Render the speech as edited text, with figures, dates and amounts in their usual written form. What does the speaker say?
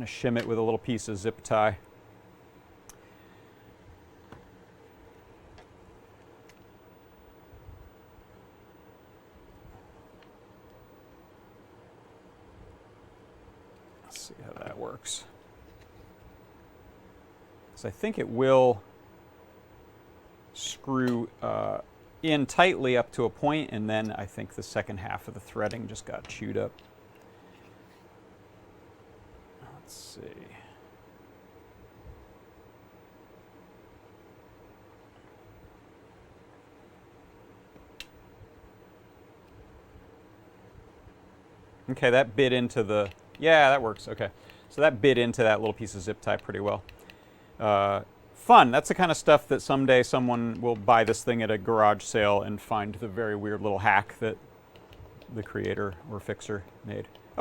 going to shim it with a little piece of zip tie. Let's see how that works. So I think it will screw in tightly up to a point, and then I think the second half of the threading just got chewed up. Let's see. Okay, that bit into the, yeah, that works, okay. So that bit into that little piece of zip tie pretty well. Fun. That's the kind of stuff that someday someone will buy this thing at a garage sale and find the very weird little hack that the creator or fixer made.